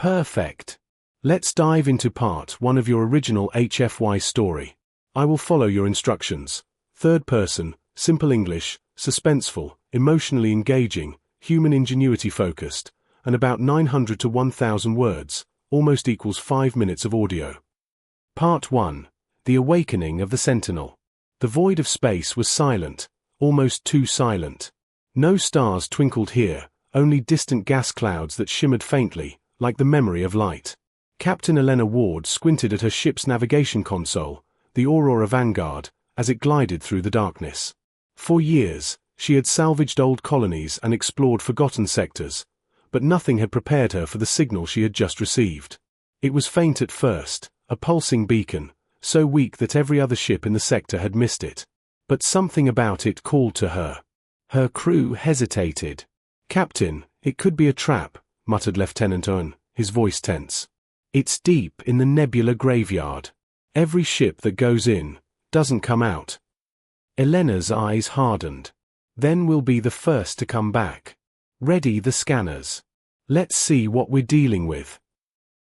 Perfect. Let's dive into part 1 of your original HFY story. I will follow your instructions. Third person, simple English, suspenseful, emotionally engaging, human ingenuity focused, and about 900 to 1,000 words, almost equals 5 minutes of audio. Part 1. The Awakening of the Sentinel. The void of space was silent, almost too silent. No stars twinkled here, only distant gas clouds that shimmered faintly, like the memory of light. Captain Elena Ward squinted at her ship's navigation console, the Aurora Vanguard, as it glided through the darkness. For years, she had salvaged old colonies and explored forgotten sectors, but nothing had prepared her for the signal she had just received. It was faint at first, a pulsing beacon, so weak that every other ship in the sector had missed it. But something about it called to her. Her crew hesitated. "Captain, it could be a trap," muttered Lieutenant Owen, his voice tense. "It's deep in the nebula graveyard. Every ship that goes in doesn't come out." Elena's eyes hardened. "Then we'll be the first to come back. Ready the scanners. Let's see what we're dealing with."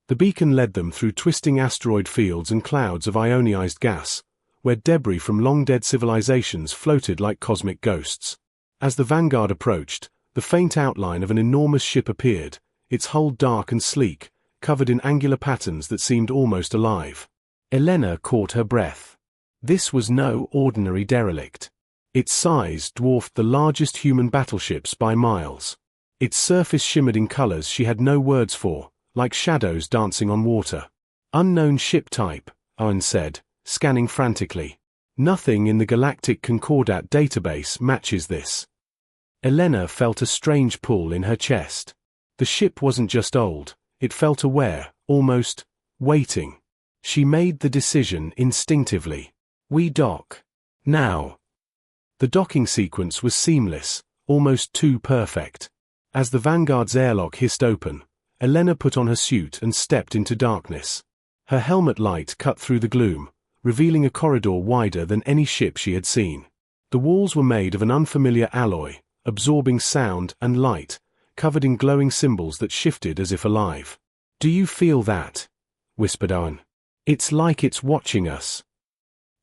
The beacon led them through twisting asteroid fields and clouds of ionized gas, where debris from long-dead civilizations floated like cosmic ghosts. As the Vanguard approached, the faint outline of an enormous ship appeared, its hull dark and sleek, covered in angular patterns that seemed almost alive. Elena caught her breath. This was no ordinary derelict. Its size dwarfed the largest human battleships by miles. Its surface shimmered in colors she had no words for, like shadows dancing on water. "Unknown ship type," Owen said, scanning frantically. "Nothing in the Galactic Concordat database matches this." Elena felt a strange pull in her chest. The ship wasn't just old, it felt aware, almost waiting. She made the decision instinctively. "We dock. Now." The docking sequence was seamless, almost too perfect. As the Vanguard's airlock hissed open, Elena put on her suit and stepped into darkness. Her helmet light cut through the gloom, revealing a corridor wider than any ship she had seen. The walls were made of an unfamiliar alloy, absorbing sound and light, covered in glowing symbols that shifted as if alive. "Do you feel that?" whispered Owen. "It's like it's watching us."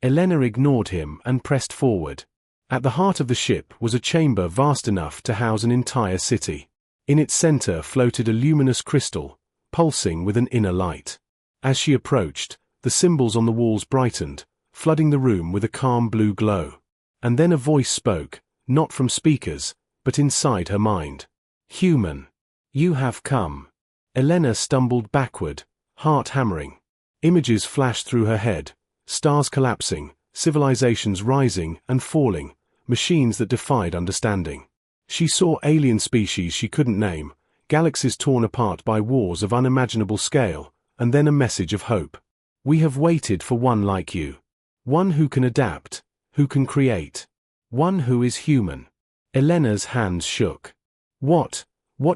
Elena ignored him and pressed forward. At the heart of the ship was a chamber vast enough to house an entire city. In its center floated a luminous crystal, pulsing with an inner light. As she approached, the symbols on the walls brightened, flooding the room with a calm blue glow. And then a voice spoke, not from speakers, but inside her mind. "Human. You have come." Elena stumbled backward, heart hammering. Images flashed through her head, stars collapsing, civilizations rising and falling, machines that defied understanding. She saw alien species she couldn't name, galaxies torn apart by wars of unimaginable scale, and then a message of hope. "We have waited for one like you. One who can adapt, who can create. One who is human." Elena's hands shook. What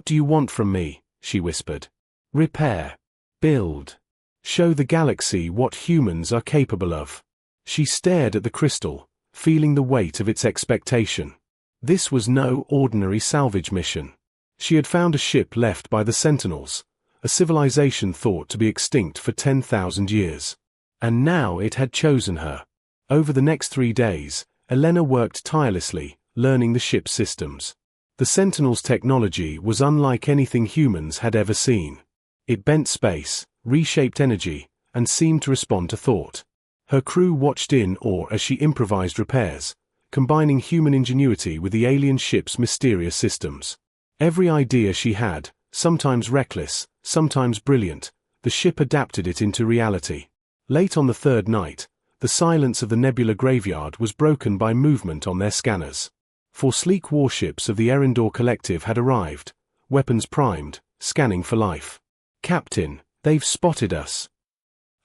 do you want from me?" she whispered. "Repair. Build. Show the galaxy what humans are capable of." She stared at the crystal, feeling the weight of its expectation. This was no ordinary salvage mission. She had found a ship left by the Sentinels, a civilization thought to be extinct for 10,000 years. And now it had chosen her. Over the next 3 days, Elena worked tirelessly, learning the ship's systems. The Sentinels' technology was unlike anything humans had ever seen. It bent space, reshaped energy, and seemed to respond to thought. Her crew watched in awe as she improvised repairs, combining human ingenuity with the alien ship's mysterious systems. Every idea she had, sometimes reckless, sometimes brilliant, the ship adapted it into reality. Late on the 3rd night, the silence of the nebula graveyard was broken by movement on their scanners. 4 sleek warships of the Erindor Collective had arrived, weapons primed, scanning for life. "Captain, they've spotted us,"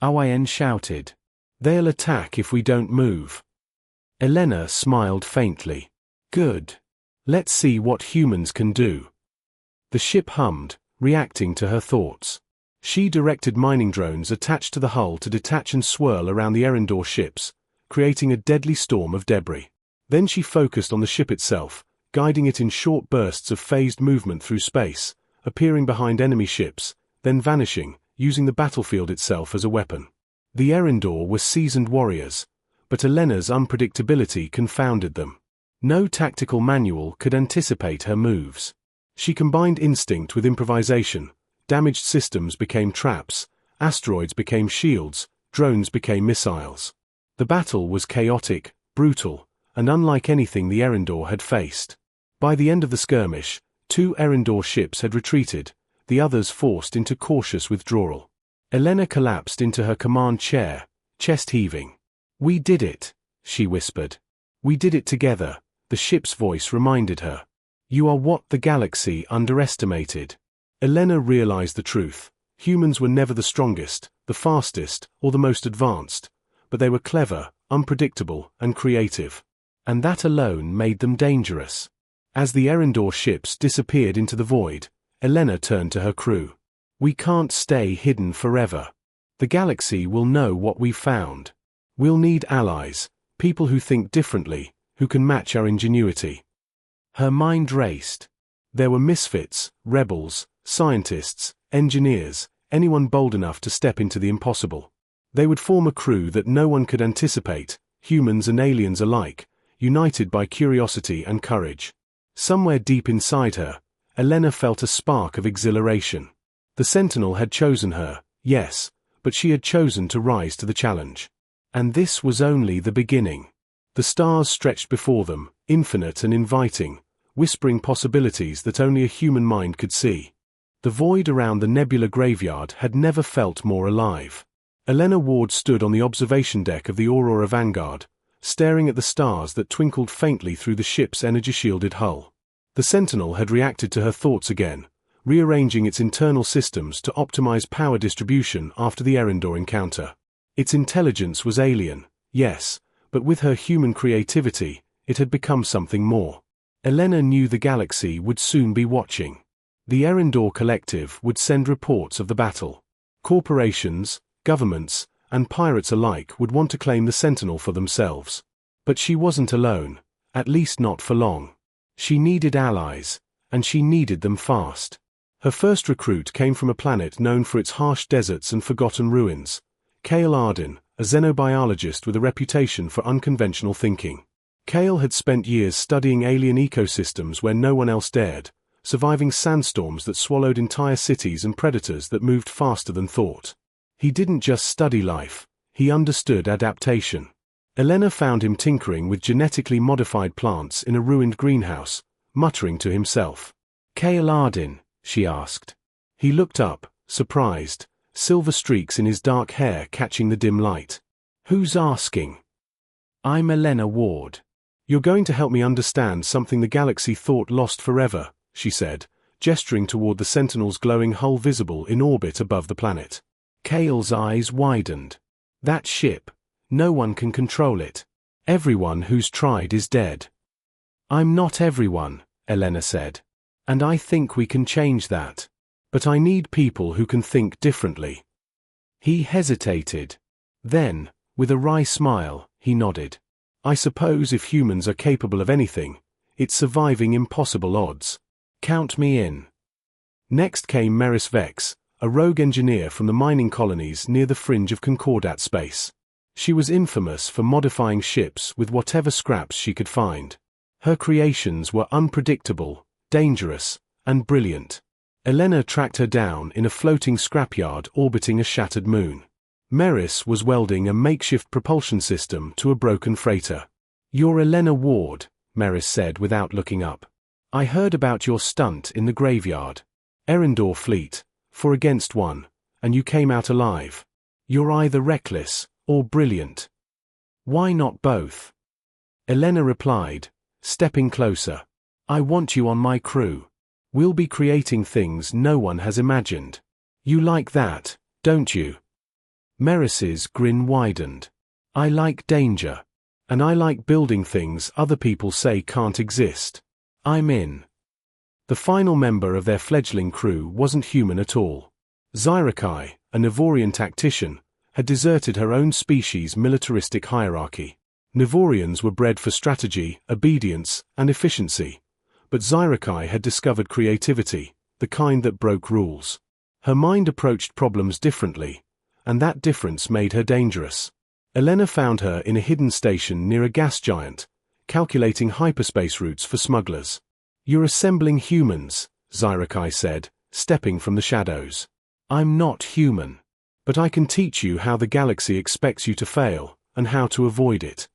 Owen shouted. "They'll attack if we don't move." Elena smiled faintly. "Good. Let's see what humans can do." The ship hummed, reacting to her thoughts. She directed mining drones attached to the hull to detach and swirl around the Erindor ships, creating a deadly storm of debris. Then she focused on the ship itself, guiding it in short bursts of phased movement through space, appearing behind enemy ships, then vanishing, using the battlefield itself as a weapon. The Erindor were seasoned warriors, but Elena's unpredictability confounded them. No tactical manual could anticipate her moves. She combined instinct with improvisation. Damaged systems became traps, asteroids became shields, drones became missiles. The battle was chaotic, brutal, and unlike anything the Erindor had faced. By the end of the skirmish, 2 Erindor ships had retreated, the others forced into cautious withdrawal. Elena collapsed into her command chair, chest heaving. "We did it," she whispered. "We did it together," the ship's voice reminded her. "You are what the galaxy underestimated." Elena realized the truth. Humans were never the strongest, the fastest, or the most advanced, but they were clever, unpredictable, and creative. And that alone made them dangerous. As the Erindor ships disappeared into the void, Elena turned to her crew. "We can't stay hidden forever. The galaxy will know what we've found. We'll need allies, people who think differently, who can match our ingenuity." Her mind raced. There were misfits, rebels, scientists, engineers, anyone bold enough to step into the impossible. They would form a crew that no one could anticipate, humans and aliens alike, united by curiosity and courage. Somewhere deep inside her, Elena felt a spark of exhilaration. The Sentinel had chosen her, yes, but she had chosen to rise to the challenge. And this was only the beginning. The stars stretched before them, infinite and inviting, whispering possibilities that only a human mind could see. The void around the nebula graveyard had never felt more alive. Elena Ward stood on the observation deck of the Aurora Vanguard, staring at the stars that twinkled faintly through the ship's energy-shielded hull. The Sentinel had reacted to her thoughts again, rearranging its internal systems to optimize power distribution after the Erindor encounter. Its intelligence was alien, yes, but with her human creativity, it had become something more. Elena knew the galaxy would soon be watching. The Erindor Collective would send reports of the battle. Corporations, governments, and pirates alike would want to claim the Sentinel for themselves. But she wasn't alone, at least not for long. She needed allies, and she needed them fast. Her first recruit came from a planet known for its harsh deserts and forgotten ruins. Cale Arden, a xenobiologist with a reputation for unconventional thinking. Cale had spent years studying alien ecosystems where no one else dared, surviving sandstorms that swallowed entire cities and predators that moved faster than thought. He didn't just study life, he understood adaptation. Elena found him tinkering with genetically modified plants in a ruined greenhouse, muttering to himself. "Cale Arden?" she asked. He looked up, surprised, silver streaks in his dark hair catching the dim light. "Who's asking?" "I'm Elena Ward. You're going to help me understand something the galaxy thought lost forever," she said, gesturing toward the Sentinel's glowing hull visible in orbit above the planet. Cale's eyes widened. "That ship. No one can control it. Everyone who's tried is dead." "I'm not everyone," Elena said. "And I think we can change that. But I need people who can think differently." He hesitated. Then, with a wry smile, he nodded. "I suppose if humans are capable of anything, it's surviving impossible odds. Count me in." Next came Meris Vex, a rogue engineer from the mining colonies near the fringe of Concordat space. She was infamous for modifying ships with whatever scraps she could find. Her creations were unpredictable, dangerous, and brilliant. Elena tracked her down in a floating scrapyard orbiting a shattered moon. Meris was welding a makeshift propulsion system to a broken freighter. "You're Elena Ward," Meris said without looking up. "I heard about your stunt in the graveyard. Erindor fleet, 4-against-1, and you came out alive. You're either reckless or brilliant. Why not both?" Elena replied, stepping closer. "I want you on my crew. We'll be creating things no one has imagined. You like that, don't you?" Meris's grin widened. "I like danger. And I like building things other people say can't exist. I'm in." The final member of their fledgling crew wasn't human at all. Zyrakai, a Nivorian tactician, had deserted her own species' militaristic hierarchy. Nivorians were bred for strategy, obedience, and efficiency, but Zyrakai had discovered creativity, the kind that broke rules. Her mind approached problems differently, and that difference made her dangerous. Elena found her in a hidden station near a gas giant, calculating hyperspace routes for smugglers. "You're assembling humans," Zyrakai said, stepping from the shadows. "I'm not human. But I can teach you how the galaxy expects you to fail, and how to avoid it."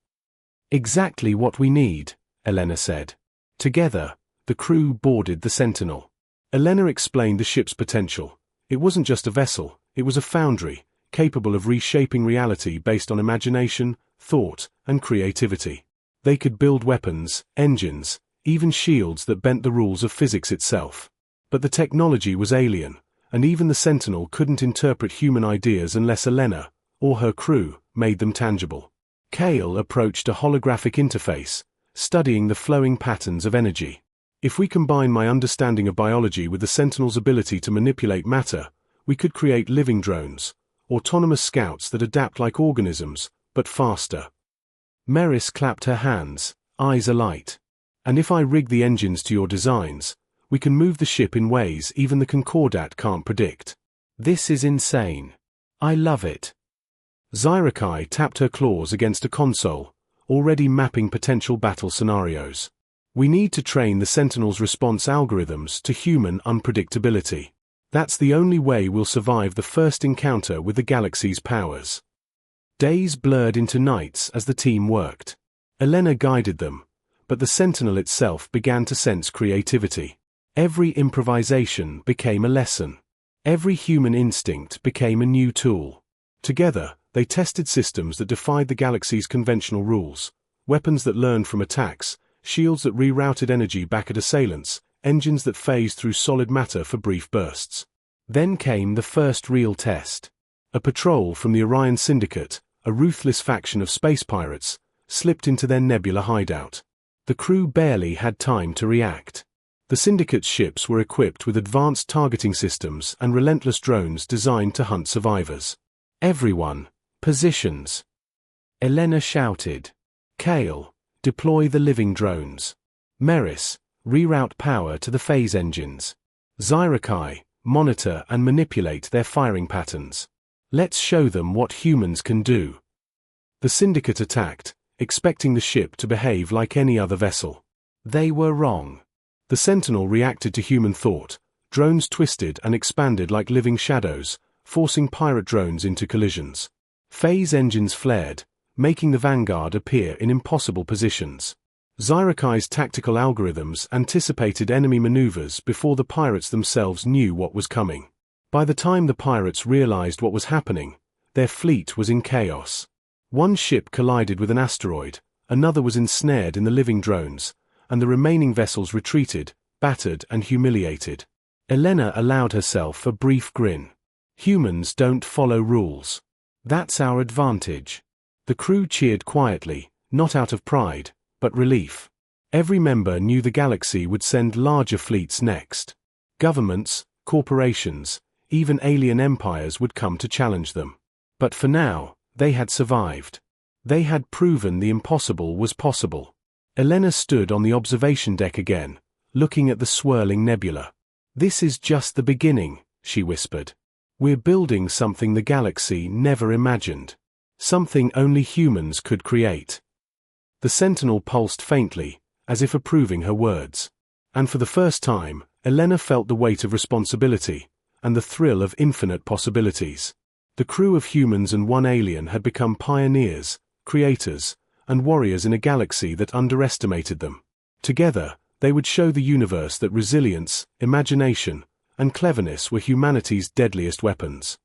"Exactly what we need," Elena said. Together, the crew boarded the Sentinel. Elena explained the ship's potential. It wasn't just a vessel, it was a foundry, capable of reshaping reality based on imagination, thought, and creativity. They could build weapons, engines, even shields that bent the rules of physics itself. But the technology was alien, and even the Sentinel couldn't interpret human ideas unless Elena, or her crew, made them tangible. Kale approached a holographic interface, studying the flowing patterns of energy. "If we combine my understanding of biology with the Sentinel's ability to manipulate matter, we could create living drones, autonomous scouts that adapt like organisms, but faster." Meris clapped her hands, eyes alight. "And if I rig the engines to your designs, we can move the ship in ways even the Concordat can't predict." "This is insane. I love it." Zyrakai tapped her claws against a console, already mapping potential battle scenarios. "We need to train the Sentinel's response algorithms to human unpredictability. That's the only way we'll survive the first encounter with the galaxy's powers." Days blurred into nights as the team worked. Elena guided them, but the Sentinel itself began to sense creativity. Every improvisation became a lesson. Every human instinct became a new tool. Together, they tested systems that defied the galaxy's conventional rules, weapons that learned from attacks, shields that rerouted energy back at assailants, engines that phased through solid matter for brief bursts. Then came the first real test. A patrol from the Orion Syndicate, a ruthless faction of space pirates, slipped into their nebula hideout. The crew barely had time to react. The Syndicate's ships were equipped with advanced targeting systems and relentless drones designed to hunt survivors. "Everyone, positions!" Elena shouted. "Kale, deploy the living drones. Meris, reroute power to the phase engines. Zyrakai, monitor and manipulate their firing patterns. Let's show them what humans can do." The Syndicate attacked, expecting the ship to behave like any other vessel. They were wrong. The Sentinel reacted to human thought. Drones twisted and expanded like living shadows, forcing pirate drones into collisions. Phase engines flared, making the Vanguard appear in impossible positions. Zyrakai's tactical algorithms anticipated enemy maneuvers before the pirates themselves knew what was coming. By the time the pirates realized what was happening, their fleet was in chaos. One ship collided with an asteroid, another was ensnared in the living drones, and the remaining vessels retreated, battered and humiliated. Elena allowed herself a brief grin. "Humans don't follow rules. That's our advantage." The crew cheered quietly, not out of pride, but relief. Every member knew the galaxy would send larger fleets next. Governments, corporations, even alien empires would come to challenge them. But for now, they had survived. They had proven the impossible was possible. Elena stood on the observation deck again, looking at the swirling nebula. "This is just the beginning," she whispered. "We're building something the galaxy never imagined. Something only humans could create." The Sentinel pulsed faintly, as if approving her words. And for the first time, Elena felt the weight of responsibility, and the thrill of infinite possibilities. The crew of humans and one alien had become pioneers, creators, and warriors in a galaxy that underestimated them. Together, they would show the universe that resilience, imagination, and cleverness were humanity's deadliest weapons.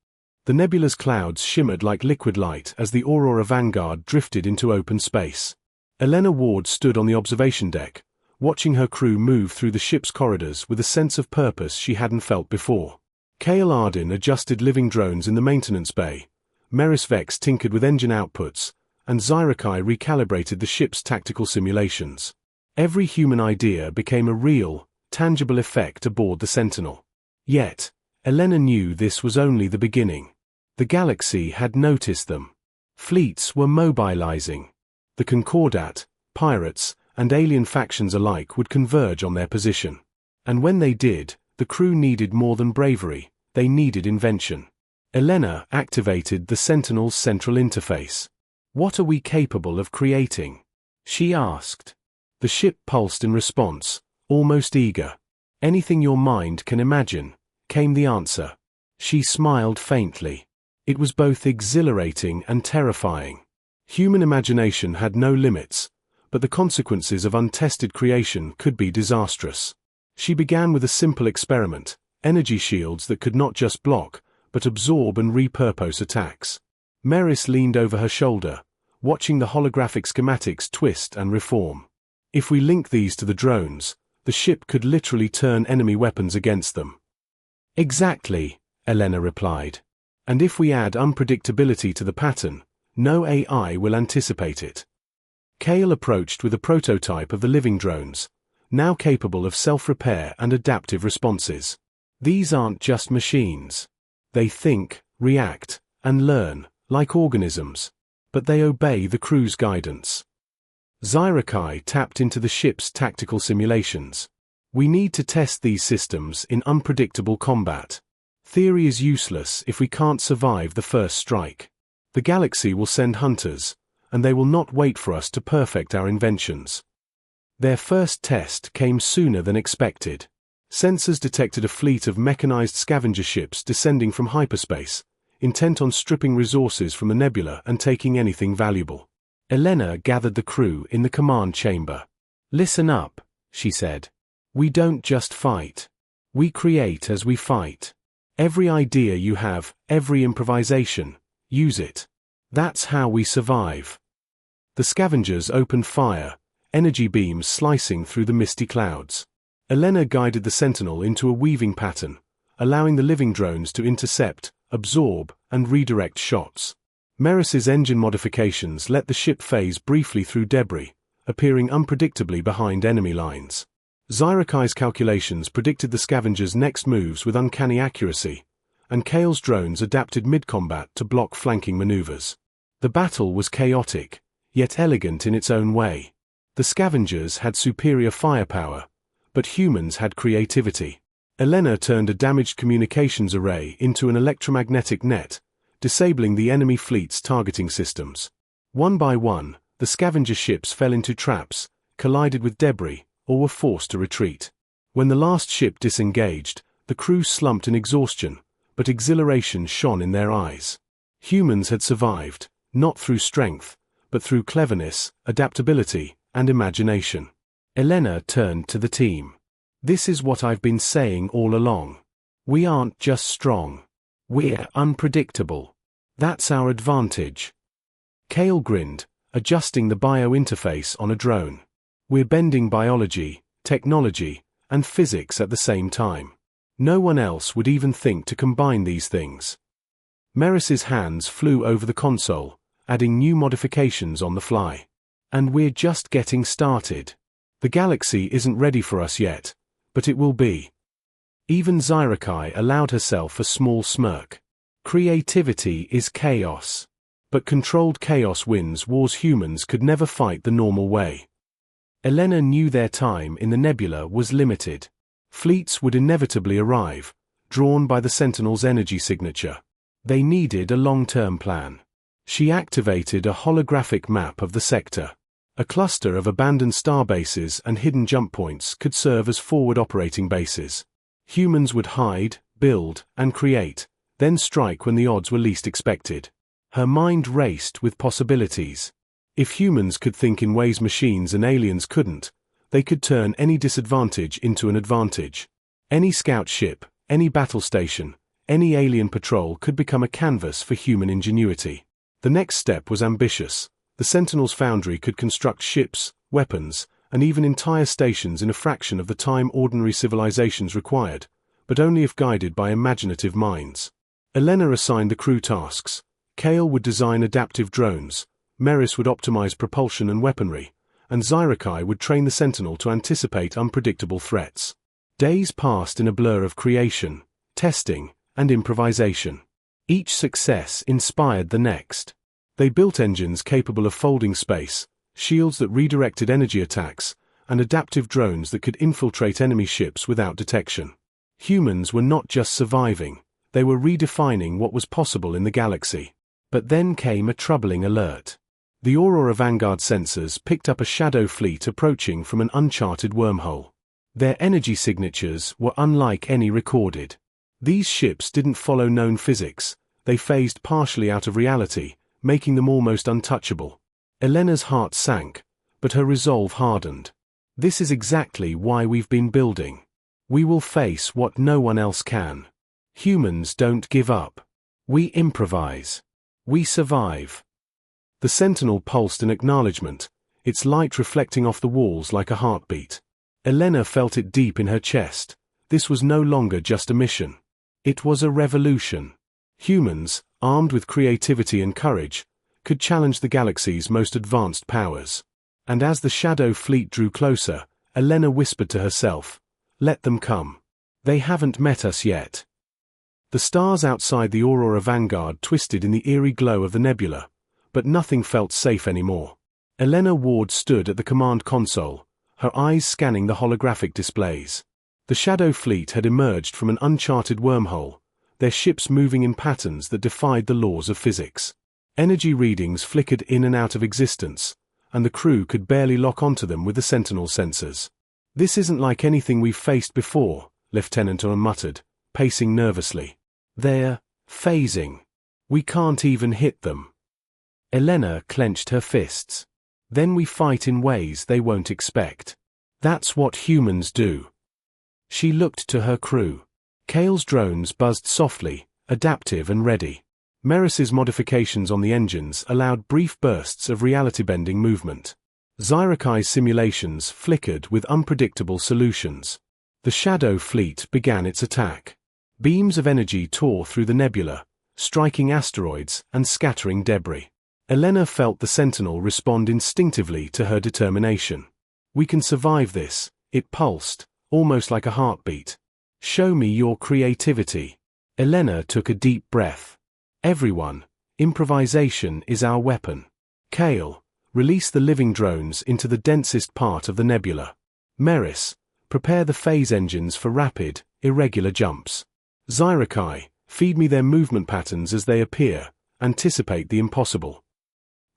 The nebula's clouds shimmered like liquid light as the Aurora Vanguard drifted into open space. Elena Ward stood on the observation deck, watching her crew move through the ship's corridors with a sense of purpose she hadn't felt before. Kale Ardin adjusted living drones in the maintenance bay, Meris Vex tinkered with engine outputs, and Zyrakai recalibrated the ship's tactical simulations. Every human idea became a real, tangible effect aboard the Sentinel. Yet, Elena knew this was only the beginning. The galaxy had noticed them. Fleets were mobilizing. The Concordat, pirates, and alien factions alike would converge on their position. And when they did, the crew needed more than bravery, They needed invention. Elena activated the Sentinel's central interface. "What are we capable of creating?" she asked. The ship pulsed in response, almost eager. "Anything your mind can imagine," came the answer. She smiled faintly. It was both exhilarating and terrifying. Human imagination had no limits, but the consequences of untested creation could be disastrous. She began with a simple experiment: energy shields that could not just block, but absorb and repurpose attacks. Meris leaned over her shoulder, watching the holographic schematics twist and reform. "If we link these to the drones, the ship could literally turn enemy weapons against them." "Exactly," Elena replied. "And if we add unpredictability to the pattern, no AI will anticipate it." Kale approached with a prototype of the living drones, now capable of self-repair and adaptive responses. These aren't just machines. They think, react, and learn, like organisms. But they obey the crew's guidance. Zyrakai tapped into the ship's tactical simulations. "We need to test these systems in unpredictable combat. Theory is useless if we can't survive the first strike. The galaxy will send hunters, and they will not wait for us to perfect our inventions." Their first test came sooner than expected. Sensors detected a fleet of mechanized scavenger ships descending from hyperspace, intent on stripping resources from the nebula and taking anything valuable. Elena gathered the crew in the command chamber. "Listen up," she said. "We don't just fight. We create as we fight. Every idea you have, every improvisation, use it. That's how we survive." The scavengers opened fire, energy beams slicing through the misty clouds. Elena guided the Sentinel into a weaving pattern, allowing the living drones to intercept, absorb, and redirect shots. Meris's engine modifications let the ship phase briefly through debris, appearing unpredictably behind enemy lines. Zyrakai's calculations predicted the scavengers' next moves with uncanny accuracy, and Kale's drones adapted mid-combat to block flanking maneuvers. The battle was chaotic, yet elegant in its own way. The scavengers had superior firepower, but humans had creativity. Elena turned a damaged communications array into an electromagnetic net, disabling the enemy fleet's targeting systems. One by one, the scavenger ships fell into traps, collided with debris, or were forced to retreat. When the last ship disengaged, the crew slumped in exhaustion, but exhilaration shone in their eyes. Humans had survived, not through strength, but through cleverness, adaptability, and imagination. Elena turned to the team. "This is what I've been saying all along. We aren't just strong. We're unpredictable. That's our advantage." Kale grinned, adjusting the bio-interface on a drone. "We're bending biology, technology, and physics at the same time. No one else would even think to combine these things." Meris's hands flew over the console, adding new modifications on the fly. "And we're just getting started. The galaxy isn't ready for us yet, but it will be." Even Zyrakai allowed herself a small smirk. Creativity is chaos. But controlled chaos wins wars humans could never fight the normal way. Elena knew their time in the nebula was limited. Fleets would inevitably arrive, drawn by the Sentinel's energy signature. They needed a long-term plan. She activated a holographic map of the sector. A cluster of abandoned starbases and hidden jump points could serve as forward operating bases. Humans would hide, build, and create, then strike when the odds were least expected. Her mind raced with possibilities. If humans could think in ways machines and aliens couldn't, they could turn any disadvantage into an advantage. Any scout ship, any battle station, any alien patrol could become a canvas for human ingenuity. The next step was ambitious. The Sentinel's foundry could construct ships, weapons, and even entire stations in a fraction of the time ordinary civilizations required, but only if guided by imaginative minds. Elena assigned the crew tasks. Kale would design adaptive drones, Meris would optimize propulsion and weaponry, and Zyrakai would train the Sentinel to anticipate unpredictable threats. Days passed in a blur of creation, testing, and improvisation. Each success inspired the next. They built engines capable of folding space, shields that redirected energy attacks, and adaptive drones that could infiltrate enemy ships without detection. Humans were not just surviving, They were redefining what was possible in the galaxy. But then came a troubling alert. The Aurora Vanguard sensors picked up a shadow fleet approaching from an uncharted wormhole. Their energy signatures were unlike any recorded. These ships didn't follow known physics, they phased partially out of reality, making them almost untouchable. Elena's heart sank, but her resolve hardened. This is exactly why we've been building. We will face what no one else can. Humans don't give up. We improvise. We survive. The Sentinel pulsed in acknowledgement, its light reflecting off the walls like a heartbeat. Elena felt it deep in her chest. This was no longer just a mission. It was a revolution. Humans, armed with creativity and courage, could challenge the galaxy's most advanced powers. And as the Shadow Fleet drew closer, Elena whispered to herself, "Let them come. They haven't met us yet." The stars outside the Aurora Vanguard twisted in the eerie glow of the nebula, but nothing felt safe anymore. Elena Ward stood at the command console, her eyes scanning the holographic displays. The Shadow Fleet had emerged from an uncharted wormhole, their ships moving in patterns that defied the laws of physics. Energy readings flickered in and out of existence, and the crew could barely lock onto them with the Sentinel sensors. "This isn't like anything we've faced before," Lieutenant Orr muttered, pacing nervously. "They're phasing. We can't even hit them." Elena clenched her fists. "Then we fight in ways they won't expect. That's what humans do." She looked to her crew. Kale's drones buzzed softly, adaptive and ready. Meris's modifications on the engines allowed brief bursts of reality-bending movement. Zyrikai's simulations flickered with unpredictable solutions. The Shadow Fleet began its attack. Beams of energy tore through the nebula, striking asteroids and scattering debris. Elena felt the Sentinel respond instinctively to her determination. "We can survive this," it pulsed, almost like a heartbeat. "Show me your creativity." Elena took a deep breath. "Everyone, improvisation is our weapon. Kale, release the living drones into the densest part of the nebula. Meris, prepare the phase engines for rapid, irregular jumps. Zyrikai, feed me their movement patterns as they appear, anticipate the impossible."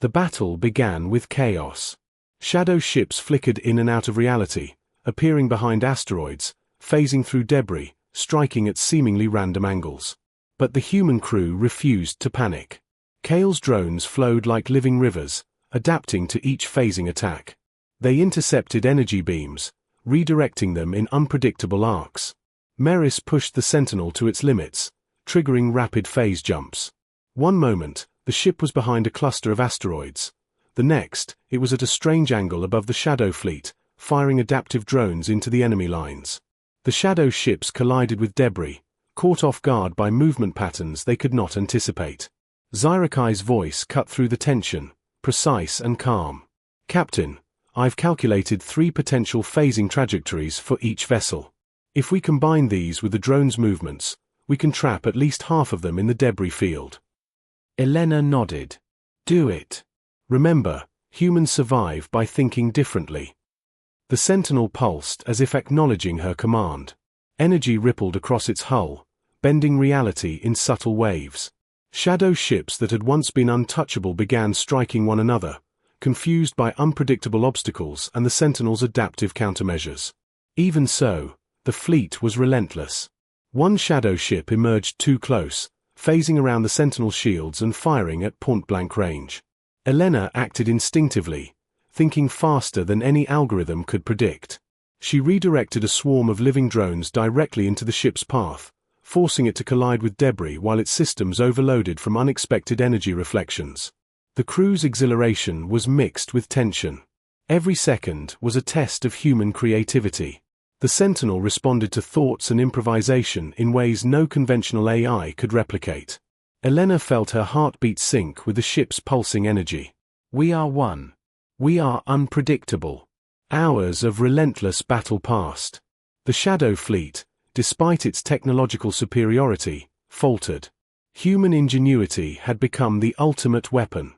The battle began with chaos. Shadow ships flickered in and out of reality, appearing behind asteroids, phasing through debris, striking at seemingly random angles. But the human crew refused to panic. Kale's drones flowed like living rivers, adapting to each phasing attack. They intercepted energy beams, redirecting them in unpredictable arcs. Meris pushed the Sentinel to its limits, triggering rapid phase jumps. One moment, the ship was behind a cluster of asteroids. The next, it was at a strange angle above the Shadow Fleet, firing adaptive drones into the enemy lines. The Shadow ships collided with debris, caught off guard by movement patterns they could not anticipate. Zyrikai's voice cut through the tension, precise and calm. "Captain, I've calculated 3 potential phasing trajectories for each vessel. If we combine these with the drone's movements, we can trap at least half of them in the debris field." Elena nodded. "Do it. Remember, humans survive by thinking differently." The Sentinel pulsed as if acknowledging her command. Energy rippled across its hull, bending reality in subtle waves. Shadow ships that had once been untouchable began striking one another, confused by unpredictable obstacles and the Sentinel's adaptive countermeasures. Even so, the fleet was relentless. One shadow ship emerged too close, phasing around the Sentinel shields and firing at point-blank range. Elena acted instinctively, thinking faster than any algorithm could predict. She redirected a swarm of living drones directly into the ship's path, forcing it to collide with debris while its systems overloaded from unexpected energy reflections. The crew's exhilaration was mixed with tension. Every second was a test of human creativity. The Sentinel responded to thoughts and improvisation in ways no conventional AI could replicate. Elena felt her heartbeat sync with the ship's pulsing energy. "We are one. We are unpredictable." Hours of relentless battle passed. The Shadow Fleet, despite its technological superiority, faltered. Human ingenuity had become the ultimate weapon.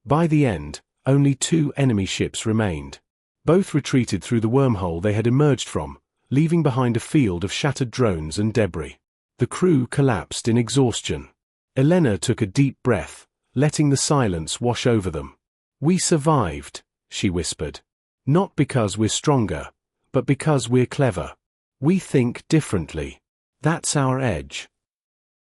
By the end, only 2 enemy ships remained. Both retreated through the wormhole they had emerged from, leaving behind a field of shattered drones and debris. The crew collapsed in exhaustion. Elena took a deep breath, letting the silence wash over them. "We survived," she whispered. "Not because we're stronger, but because we're clever. We think differently. That's our edge."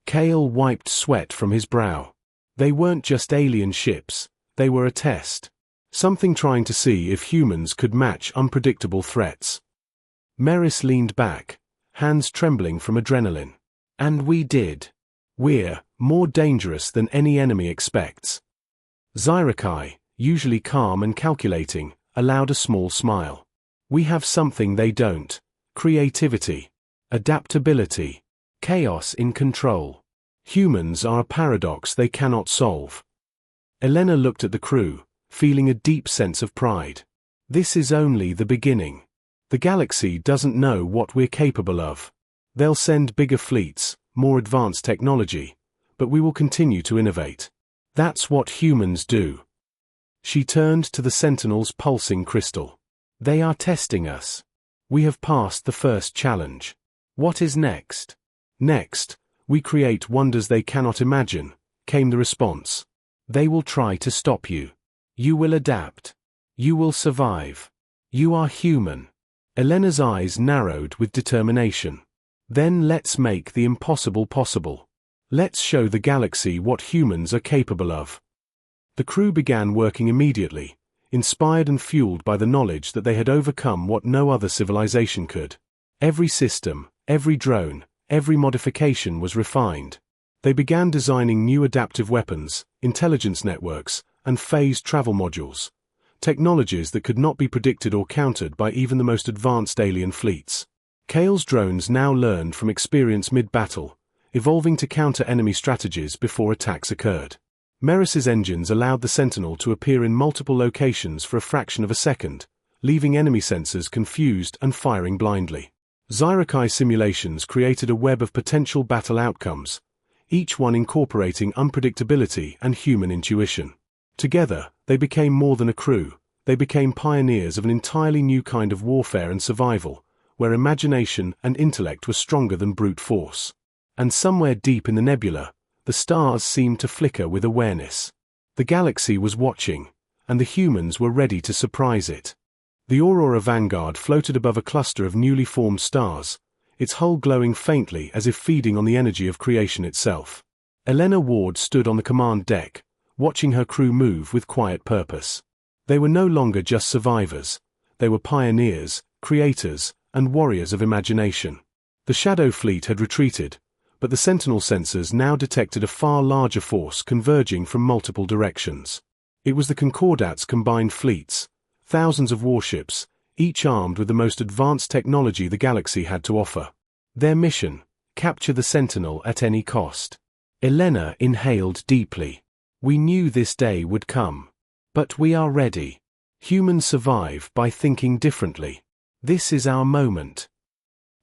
Kale wiped sweat from his brow. They weren't just alien ships, they were a test. Something trying to see if humans could match unpredictable threats. Merris leaned back, hands trembling from adrenaline. "And we did. We're more dangerous than any enemy expects." Zyrakai, usually calm and calculating, allowed a small smile. "We have something they don't. Creativity. Adaptability. Chaos in control. Humans are a paradox they cannot solve." Elena looked at the crew, feeling a deep sense of pride. "This is only the beginning. The galaxy doesn't know what we're capable of. They'll send bigger fleets, more advanced technology, but we will continue to innovate. That's what humans do." She turned to the Sentinel's pulsing crystal. "They are testing us. We have passed the first challenge. What is next?" "Next, we create wonders they cannot imagine," came the response. "They will try to stop you. You will adapt. You will survive. You are human." Elena's eyes narrowed with determination. "Then let's make the impossible possible. Let's show the galaxy what humans are capable of." The crew began working immediately, inspired and fueled by the knowledge that they had overcome what no other civilization could. Every system, every drone, every modification was refined. They began designing new adaptive weapons, intelligence networks, and phased travel modules, technologies that could not be predicted or countered by even the most advanced alien fleets. Kale's drones now learned from experience mid-battle, evolving to counter enemy strategies before attacks occurred. Merris's engines allowed the Sentinel to appear in multiple locations for a fraction of a second, leaving enemy sensors confused and firing blindly. Zyrakai simulations created a web of potential battle outcomes, each one incorporating unpredictability and human intuition. Together, they became more than a crew. They became pioneers of an entirely new kind of warfare and survival, where imagination and intellect were stronger than brute force. And somewhere deep in the nebula, the stars seemed to flicker with awareness. The galaxy was watching, and the humans were ready to surprise it. The Aurora Vanguard floated above a cluster of newly formed stars, its hull glowing faintly as if feeding on the energy of creation itself. Elena Ward stood on the command deck, watching her crew move with quiet purpose. They were no longer just survivors. They were pioneers, creators, and warriors of imagination. The Shadow Fleet had retreated, but the Sentinel sensors now detected a far larger force converging from multiple directions. It was the Concordat's combined fleets, thousands of warships, each armed with the most advanced technology the galaxy had to offer. Their mission: capture the Sentinel at any cost. Elena inhaled deeply. "We knew this day would come. But we are ready. Humans survive by thinking differently. This is our moment."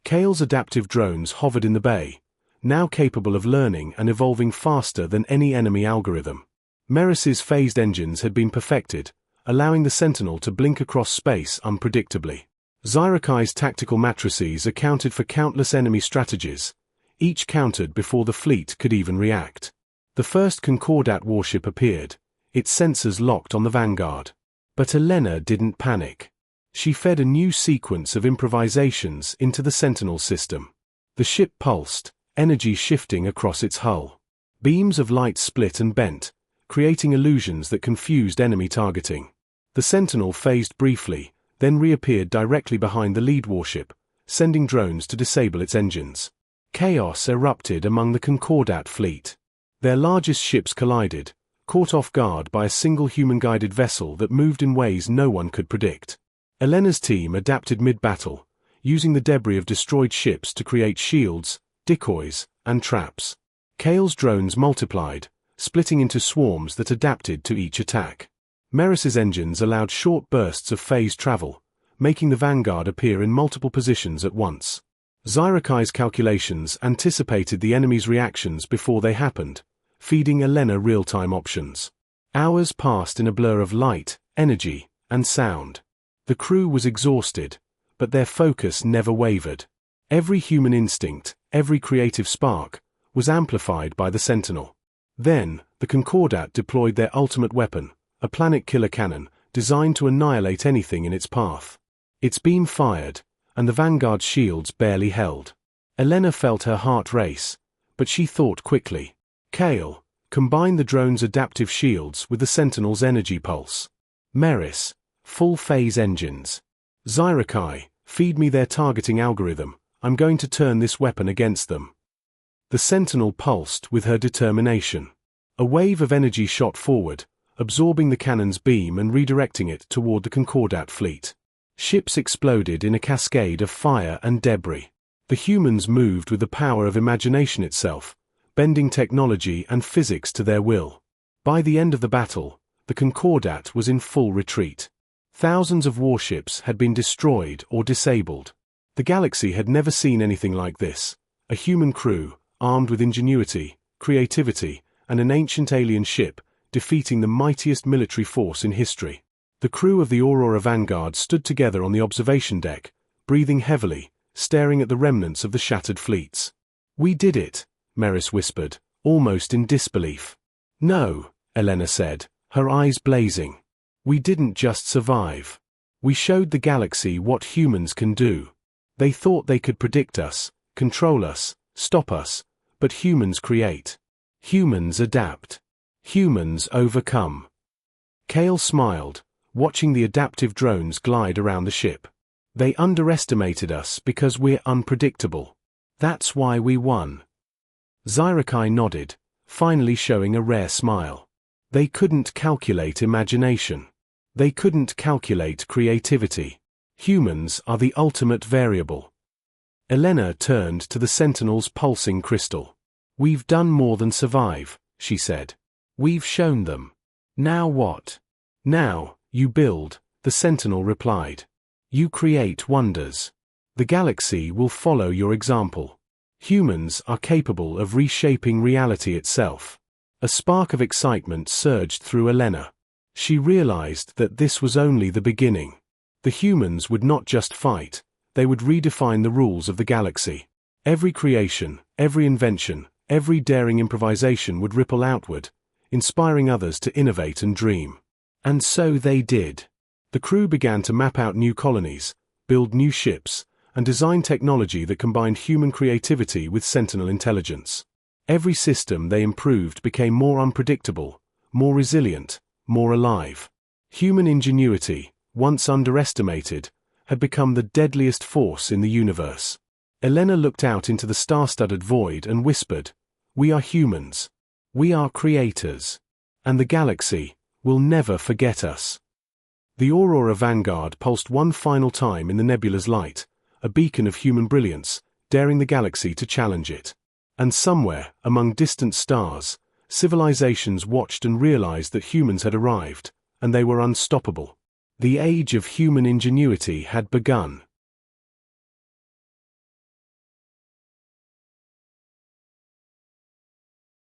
Kale's adaptive drones hovered in the bay, now capable of learning and evolving faster than any enemy algorithm. Merris's phased engines had been perfected, allowing the Sentinel to blink across space unpredictably. Zyrakai's tactical matrices accounted for countless enemy strategies, each countered before the fleet could even react. The first Concordat warship appeared, its sensors locked on the Vanguard. But Elena didn't panic. She fed a new sequence of improvisations into the Sentinel system. The ship pulsed, energy shifting across its hull. Beams of light split and bent, creating illusions that confused enemy targeting. The Sentinel phased briefly, then reappeared directly behind the lead warship, sending drones to disable its engines. Chaos erupted among the Concordat fleet. Their largest ships collided, caught off guard by a single human-guided vessel that moved in ways no one could predict. Elena's team adapted mid-battle, using the debris of destroyed ships to create shields, decoys, and traps. Kale's drones multiplied, splitting into swarms that adapted to each attack. Merris's engines allowed short bursts of phased travel, making the Vanguard appear in multiple positions at once. Zyrakai's calculations anticipated the enemy's reactions before they happened, feeding Elena real-time options. Hours passed in a blur of light, energy, and sound. The crew was exhausted, but their focus never wavered. Every human instinct, every creative spark, was amplified by the Sentinel. Then, the Concordat deployed their ultimate weapon, a planet-killer cannon, designed to annihilate anything in its path. Its beam fired, and the Vanguard's shields barely held. Elena felt her heart race, but she thought quickly. Kale, combine the drone's adaptive shields with the Sentinel's energy pulse. Meris, full-phase engines. Zyrakai, feed me their targeting algorithm. I'm going to turn this weapon against them. The Sentinel pulsed with her determination. A wave of energy shot forward, absorbing the cannon's beam and redirecting it toward the Concordat fleet. Ships exploded in a cascade of fire and debris. The humans moved with the power of imagination itself, bending technology and physics to their will. By the end of the battle, the Concordat was in full retreat. Thousands of warships had been destroyed or disabled. The galaxy had never seen anything like this. A human crew, armed with ingenuity, creativity, and an ancient alien ship, defeating the mightiest military force in history. The crew of the Aurora Vanguard stood together on the observation deck, breathing heavily, staring at the remnants of the shattered fleets. "We did it," Meris whispered, almost in disbelief. "No," Elena said, her eyes blazing. "We didn't just survive. We showed the galaxy what humans can do. They thought they could predict us, control us, stop us, but humans create. Humans adapt. Humans overcome." Kale smiled, watching the adaptive drones glide around the ship. "They underestimated us because we're unpredictable. That's why we won." Zyrakai nodded, finally showing a rare smile. They couldn't calculate imagination. They couldn't calculate creativity. Humans are the ultimate variable. Elena turned to the Sentinel's pulsing crystal. "We've done more than survive," she said. "We've shown them. Now what?" "Now, you build," the Sentinel replied. "You create wonders. The galaxy will follow your example. Humans are capable of reshaping reality itself." A spark of excitement surged through Elena. She realized that this was only the beginning. The humans would not just fight, they would redefine the rules of the galaxy. Every creation, every invention, every daring improvisation would ripple outward, inspiring others to innovate and dream. And so they did. The crew began to map out new colonies, build new ships, and design technology that combined human creativity with Sentinel intelligence. Every system they improved became more unpredictable, more resilient, more alive. Human ingenuity, once underestimated, had become the deadliest force in the universe. Elena looked out into the star-studded void and whispered, "We are humans. We are creators. And the galaxy will never forget us." The Aurora Vanguard pulsed one final time in the nebula's light, a beacon of human brilliance, daring the galaxy to challenge it. And somewhere, among distant stars, civilizations watched and realized that humans had arrived, and they were unstoppable. The age of human ingenuity had begun.